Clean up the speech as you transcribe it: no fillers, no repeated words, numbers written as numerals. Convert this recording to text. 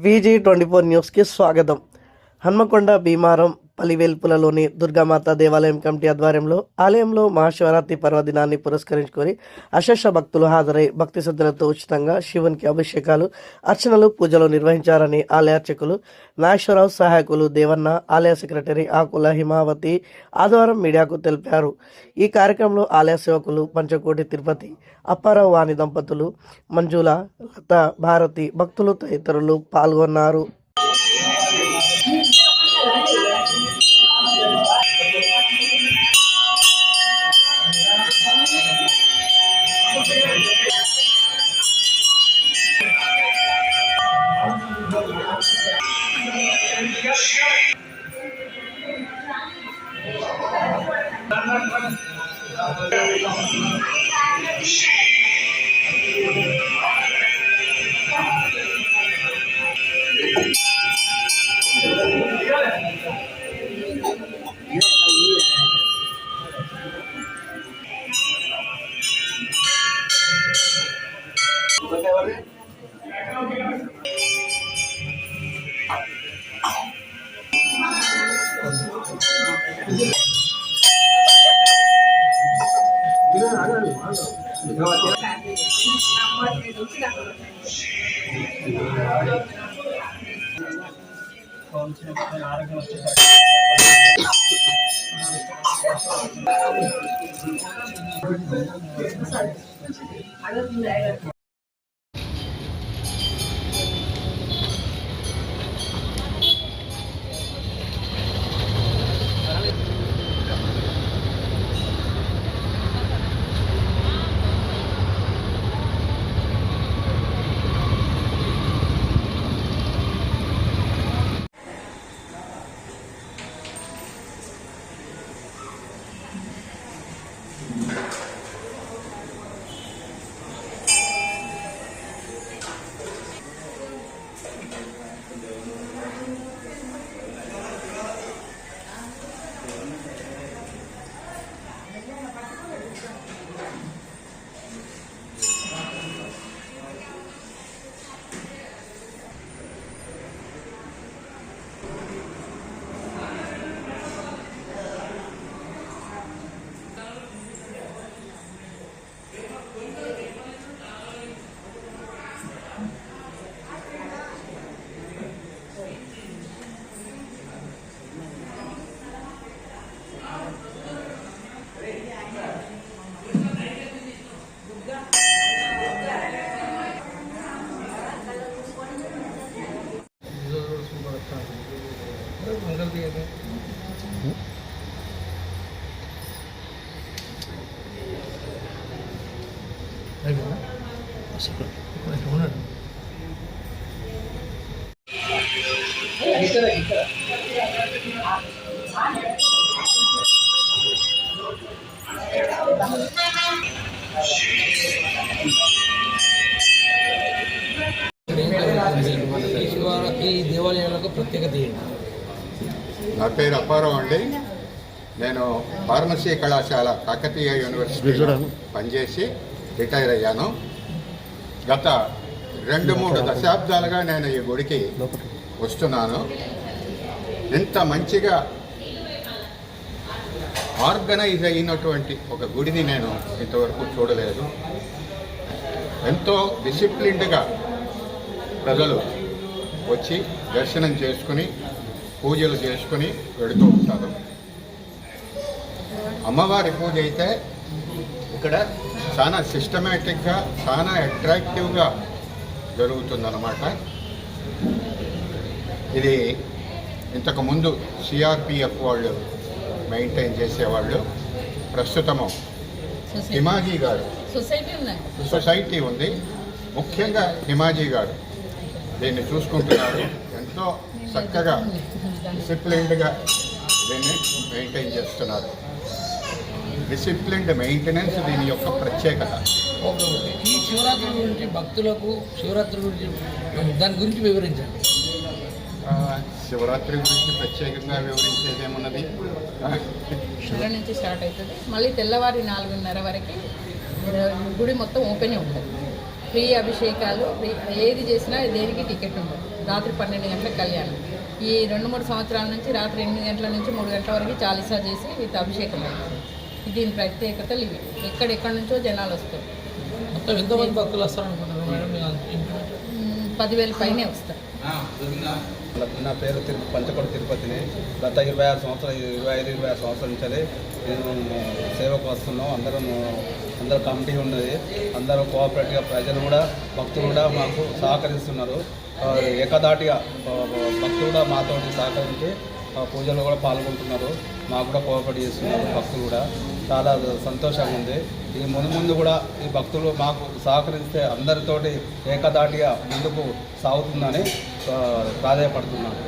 VG24 న్యూస్కి స్వాగతం. హన్మకొండ భీమారం పలివెల్పులలోని దుర్గామాత దేవాలయం కమిటీ ఆధ్వర్యంలో ఆలయంలో మహాశివరాత్రి పర్వదినాన్ని పురస్కరించుకొని అశేష భక్తులు హాజరై భక్తి శ్రద్ధలతో ఉచితంగా శివునికి అభిషేకాలు, అర్చనలు, పూజలు నిర్వహించారని ఆలయ అర్చకులు నాగేశ్వరరావు, సహాయకులు దేవన్న, ఆలయ సెక్రటరీ ఆకుల హిమావతి ఆదివారం మీడియాకు తెలిపారు. ఈ కార్యక్రమంలో ఆలయ సేవకులు పంచకోటి తిరుపతి, అప్పారావు వాణి దంపతులు, మంజుల, లత, భారతి, భక్తులు తదితరులు పాల్గొన్నారు. ఈ దేవాలయాలకు ప్రత్యేకత ఏంటి? నా పేరు అప్పారావు అండి. నేను ఫార్మసీ కళాశాల కాకతీయ యూనివర్సిటీలో పనిచేసి రిటైర్ అయ్యాను. గత 2-3 దశాబ్దాలుగా నేను ఈ గుడికి వస్తున్నాను. ఇంత మంచిగా ఆర్గనైజ్ అయినటువంటి ఒక గుడిని నేను ఇంతవరకు చూడలేదు. ఎంతో డిసిప్లిన్డ్గా ప్రజలు వచ్చి దర్శనం చేసుకుని పూజలు చేసుకుని వెళుతూ ఉంటారు. అమ్మవారి పూజ అయితే ఇక్కడ చాలా సిస్టమేటిక్గా, చాలా అట్రాక్టివ్గా జరుగుతుందన్నమాట. ఇది ఇంతకుముందు సిఆర్పిఎఫ్ వాళ్ళు మెయింటైన్ చేసేవాళ్ళు. ప్రస్తుతము హిమాజీ గారు సొసైటీ ఉంది, ముఖ్యంగా హిమాజీ గారు దీన్ని చూసుకుంటున్నారు. ఎంతో చక్కగా డిసిప్లిన్డ్గా దీన్ని మెయింటైన్ చేస్తున్నారు. డిసిప్లిన్డ్ మెయింటెనెన్స్ దీని యొక్క ప్రత్యేకత. ఈ శివరాత్రి గురించి భక్తులకు శివరాత్రి గురించి దాని గురించి వివరించండి. శివరాత్రి గురించి ప్రత్యేకంగా వివరించేది ఏమున్నది? నుంచి స్టార్ట్ అవుతుంది, మళ్ళీ తెల్లవారి 4:30 వరకు గుడి మొత్తం ఓపెన్ ఉంటుంది. ఫ్రీ అభిషేకాలు, ఏది చేసినా దేనికి టికెట్ ఉండదు. రాత్రి 12 గంటలకు కళ్యాణం. ఈ 2-3 సంవత్సరాల నుంచి రాత్రి 8 గంటల నుంచి 3 గంటల వరకు చాలీసా చేసి వీటి అభిషేకం అవుతుంది. దీని ప్రత్యేకతలు ఇవి. ఎక్కడెక్కడి నుంచో జనాలు వస్తారు. మొత్తం ఎంతమంది భక్తులు వస్తారనుకుంటున్నారు మేడం? 10,000 పైనే వస్తారు. నా పేరు పంచకొండ తిరుపతిని. గత 25 సంవత్సరాల నుంచి నేను సేవకు వస్తున్నాం. అందరూ కమిటీ ఉన్నది. అందరూ కోఆపరేటివ్గా ప్రజలు కూడా భక్తులు కూడా మాకు సహకరిస్తున్నారు. ఏకదాటిగా భక్తులు కూడా మాతోటి సహకరించి పూజలు కూడా పాల్గొంటున్నారు. మాకు కూడా కోఆపరేట్ చేస్తున్నారు భక్తులు కూడా. చాలా సంతోషంగా ఉంది. ఈ ముందు కూడా ఈ భక్తులు మాకు సహకరిస్తే అందరితోటి ఏకదాటిగా ముందుకు సాగుతుందని ప్రాధాన్యపడుతున్నాను.